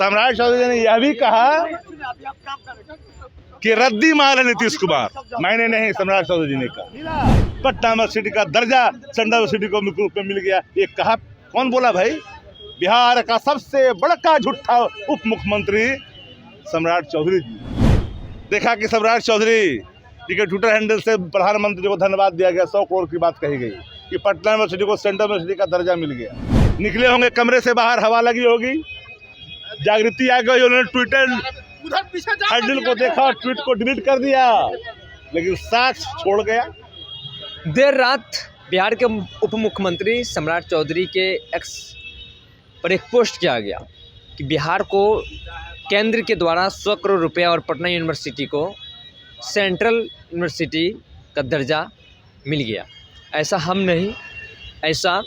सम्राट चौधरी ने यह भी कहा कि रद्दी मार है नीतीश कुमार। मैंने नहीं, सम्राट चौधरी ने कहा। पटना यूनिवर्सिटी का दर्जा चंडा यूनिवर्सिटी को रूप में मिल गया, ये कहा कौन बोला भाई? बिहार का सबसे बड़ा झूठा उप मुख्यमंत्री सम्राट चौधरी जी। देखा कि सम्राट चौधरी जी के ट्विटर हैंडल से प्रधानमंत्री को धन्यवाद दिया गया, 100 करोड़ की बात कही गई कि पटना यूनिवर्सिटी को सेंट्रल यूनिवर्सिटी का दर्जा मिल गया। निकले होंगे कमरे से बाहर, हवा लगी होगी, जागृति आ गई, उन्होंने ट्विटर हैंडल को देखा और ट्वीट को डिलीट कर दिया, लेकिन साक्ष छोड़ गया। देर रात बिहार के उप मुख्यमंत्री सम्राट चौधरी के एक्स पर एक पोस्ट किया गया कि बिहार को केंद्र के द्वारा 100 करोड़ रुपया और पटना यूनिवर्सिटी को सेंट्रल यूनिवर्सिटी का दर्जा मिल गया। ऐसा हम नहीं, ऐसा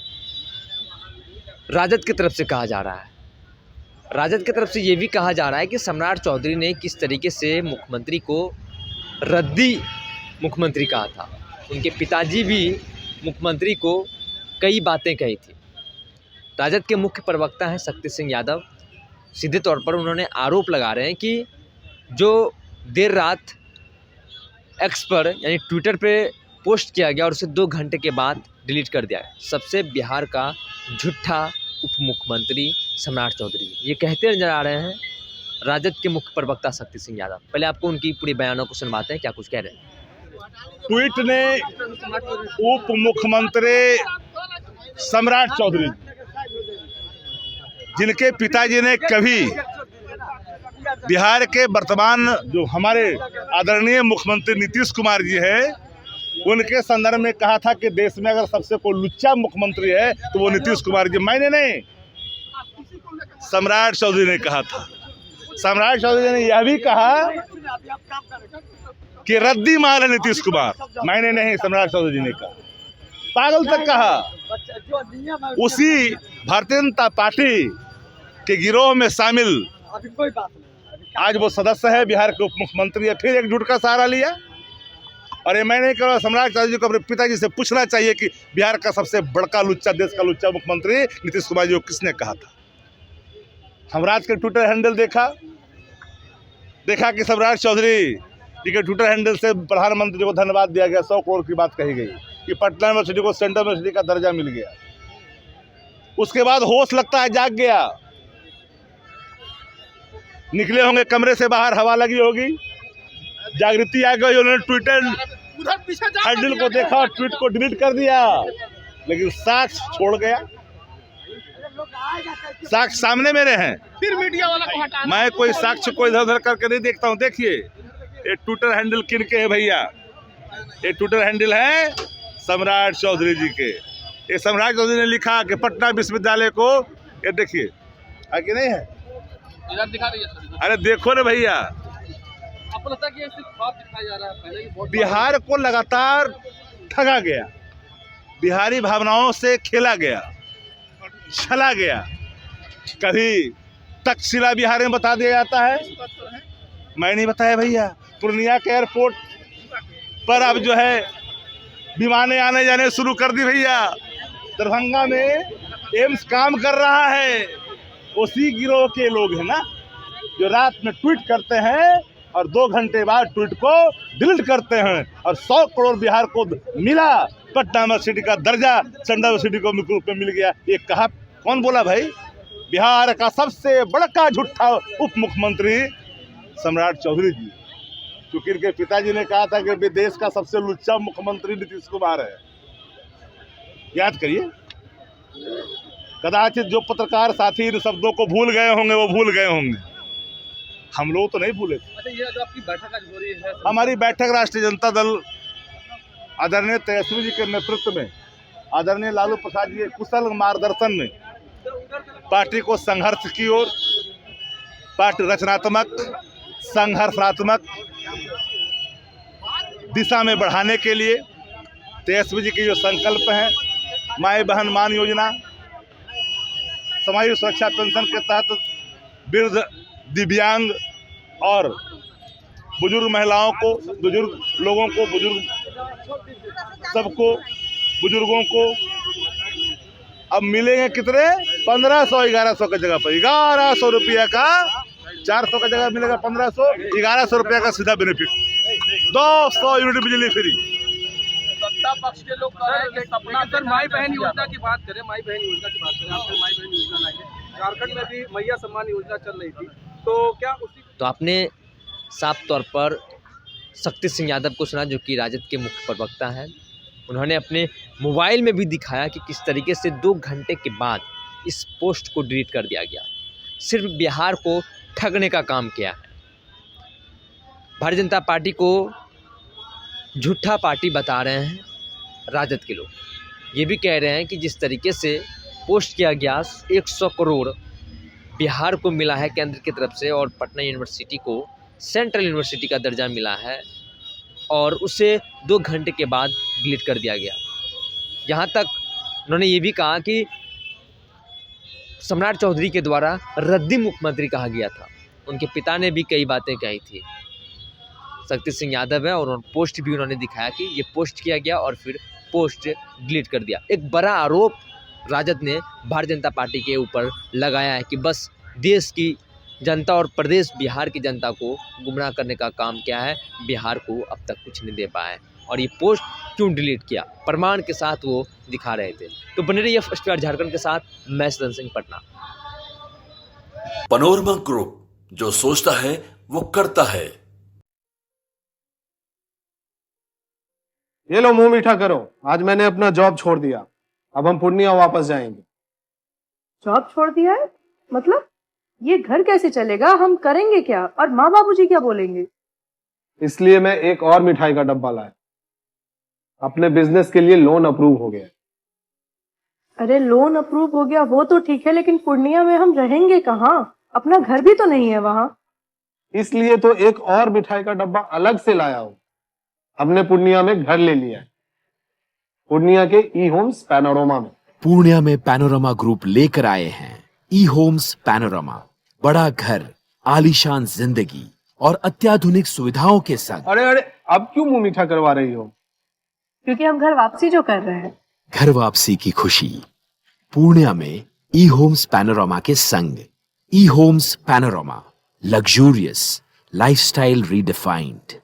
राजद की तरफ से कहा जा रहा है। राजद की तरफ से ये भी कहा जा रहा है कि सम्राट चौधरी ने किस तरीके से मुख्यमंत्री को रद्दी मुख्यमंत्री कहा था। उनके पिताजी भी मुख्यमंत्री को कई बातें कही थी। राजद के मुख्य प्रवक्ता हैं शक्ति सिंह यादव, सीधे तौर पर उन्होंने आरोप लगा रहे हैं कि जो देर रात एक्स पर यानी ट्विटर पे पोस्ट किया गया और उसे 2 घंटे के बाद डिलीट कर दिया है, सबसे बिहार का झूठा उप मुख्यमंत्री सम्राट चौधरी ये कहते नजर आ रहे हैं राजद के मुख्य प्रवक्ता शक्ति सिंह यादव। पहले आपको उनकी पूरी बयानों को सुनवाते हैं, क्या कुछ कह रहे हैं। ट्वीट ने उप मुख्यमंत्री सम्राट चौधरी, जिनके पिताजी ने कभी बिहार के वर्तमान जो हमारे आदरणीय मुख्यमंत्री नीतीश कुमार जी है, उनके संदर्भ में कहा था कि देश में अगर सबसे कोई लुच्चा मुख्यमंत्री है तो वो नीतीश कुमार जी। मैंने नहीं, सम्राट चौधरी ने कहा था। सम्राट चौधरी ने यह भी कहा कि रद्दी मार है नीतीश कुमार। मैंने नहीं, सम्राट चौधरी ने कहा। पागल तक कहा। उसी भारतीय जनता पार्टी के गिरोह में शामिल आज वो सदस्य है, बिहार के उप मुख्यमंत्री है, फिर एक झूठ का सहारा लिया। और ये मैं नहीं कह रहा, सम्राट चौधरी जी को अपने पिताजी से पूछना चाहिए कि बिहार का सबसे बड़का लुच्चा, देश का लुच्चा मुख्यमंत्री नीतीश कुमार जी को किसने कहा था। हमराज के ट्विटर हैंडल देखा कि सम्राट चौधरी जी के ट्विटर हैंडल से प्रधानमंत्री को धन्यवाद दिया गया, 100 करोड़ की बात कही गई कि पटना यूनिवर्सिटी को सेंट्रल यूनिवर्सिटी का दर्जा मिल गया। उसके बाद होश लगता है जाग गया, निकले होंगे कमरे से बाहर, हवा लगी होगी, जागृति आ गई, उन्होंने ट्विटर हैंडल को देखा और ट्वीट को डिलीट कर दिया, लेकिन साक्ष छोड़ गया। साक्ष सामने मेरे हैं, फिर मीडिया वाला को हटाना। मैं कोई साक्ष्य को इधर उधर करके नहीं देखता हूँ। देखिए ये ट्विटर हैंडल किनके है भैया, ये ट्विटर हैंडल है सम्राट चौधरी जी के। ये सम्राट चौधरी ने लिखा कि पटना विश्वविद्यालय को, ये देखिए आगे नहीं है, इधर दिखा रही है। अरे देखो ना भैया, आपको लगता है कि ये सिर्फ बात दिखाया जा रहा है? पहले भी बहुत बिहार को लगातार ठगा गया, बिहारी भावनाओं से खेला गया, छला गया। कभी तक्षशिला बिहार में बता दिया जाता है, मैं नहीं बताया भैया। पूर्णिया के एयरपोर्ट पर अब जो है विमानें आने जाने शुरू कर दी भैया। दरभंगा में एम्स काम कर रहा है, उसी गिरोह के लोग हैं ना जो रात में ट्वीट करते हैं और 2 घंटे बाद ट्वीट को डिलीट करते हैं। और 100 करोड़ बिहार को मिला, पटना यूनिवर्सिटी का दर्जा चंडा यूनिवर्सिटी को रूप में मिल गया, ये कहा कौन बोला भाई? बिहार का सबसे बड़ा झूठा उप मुख्यमंत्री सम्राट चौधरी जी। क्योंकि इनके पिताजी ने कहा था कि देश का सबसे लुच्चा मुख्यमंत्री नीतीश कुमार है। याद करिए, कदाचित जो पत्रकार साथी इन शब्दों को भूल गए होंगे वो भूल गए होंगे, हम लोग तो नहीं भूले। अच्छा, ये जो आपकी बैठक आज हो रही है, हमारी बैठक राष्ट्रीय जनता दल आदरणीय तेजस्वी जी के नेतृत्व में, आदरणीय लालू प्रसाद जी के कुशल मार्गदर्शन में पार्टी को संघर्ष की ओर, पार्टी रचनात्मक संघर्षात्मक दिशा में बढ़ाने के लिए तेजस्वी जी के जो संकल्प हैं, माई बहन मान योजना, सामाजिक सुरक्षा पेंशन के तहत वृद्ध, दिव्यांग और बुजुर्ग महिलाओं को, बुजुर्ग लोगों को, बुजुर्ग सबको, बुजुर्गों को अब मिलेंगे कितने? 1500 1100 की जगह पर 1100 रुपया का, 400 का जगह मिलेगा 1500, 1100 रुपया का सीधा बेनिफिट, 200 यूनिट बिजली फ्री। सत्ता पक्ष के लोग कह रहे हैं कि सपना सर माई बहन योजना की बात करें, माई बहन योजना की बात करें, आपने माई बहन योजना लाई है, झारखंड में भी मैया सम्मान योजना चल रही थी, तो क्या उसी तो आपने साफ तौर पर शक्ति सिंह यादव को सुना, जो कि राजद के मुख्य प्रवक्ता हैं। उन्होंने अपने मोबाइल में भी दिखाया कि किस तरीके से 2 घंटे के बाद इस पोस्ट को डिलीट कर दिया गया, सिर्फ बिहार को ठगने का काम किया है। भारतीय जनता पार्टी को झूठा पार्टी बता रहे हैं राजद के लोग। ये भी कह रहे हैं कि जिस तरीके से पोस्ट किया गया 100 करोड़ बिहार को मिला है केंद्र की तरफ से, और पटना यूनिवर्सिटी को सेंट्रल यूनिवर्सिटी का दर्जा मिला है, और उसे 2 घंटे के बाद डिलीट कर दिया गया। यहाँ तक उन्होंने ये भी कहा कि सम्राट चौधरी के द्वारा रद्दी मुख्यमंत्री कहा गया था। उनके पिता ने भी कई बातें कही थी। शक्ति सिंह यादव है, और पोस्ट भी उन्होंने दिखाया कि ये पोस्ट किया गया और फिर पोस्ट डिलीट कर दिया। एक बड़ा आरोप राजद ने भारतीय जनता पार्टी के ऊपर लगाया है कि बस देश की जनता और प्रदेश बिहार की जनता को गुमराह करने का काम किया है, बिहार को अब तक कुछ नहीं दे पाया है, और ये पोस्ट क्यों डिलीट किया, प्रमाण के साथ वो दिखा रहे थे। तो बने रहिए फर्स्ट बार झारखंड के साथ, मैं सदन सिंह पटना। पैनोरमा ग्रुप, जो सोचता है वो करता है। ये लो मुंह मीठा करो, आज मैंने अपना जॉब छोड़ दिया, अब हम पूर्णिया वापस जाएंगे। जॉब छोड़ दिया है? मतलब ये घर कैसे चलेगा, हम करेंगे क्या, और माँ बाबूजी क्या बोलेंगे? इसलिए मैं एक और मिठाई का डब्बा लाया, अपने बिजनेस के लिए लोन अप्रूव हो गया। अरे लोन अप्रूव हो गया वो तो ठीक है, लेकिन पूर्णिया में हम रहेंगे कहाँ? अपना घर भी तो नहीं है वहाँ। इसलिए तो एक और मिठाई का डब्बा अलग से लाया हूँ। हमने पूर्णिया में घर ले लिया है, पूर्णिया के ई होम्स पैनोरमा में। पूर्णिया में पैनोरमा ग्रुप लेकर आए हैं ई होम्स पैनोरमा, बड़ा घर, आलीशान जिंदगी और अत्याधुनिक सुविधाओं के संग। अरे अरे, अब क्यों मुंह मीठा करवा रही हो? क्योंकि हम घर वापसी जो कर रहे हैं। घर वापसी की खुशी पूर्णिया में ई होम्स पैनोरमा के संग। E Homes Panorama, luxurious lifestyle redefined.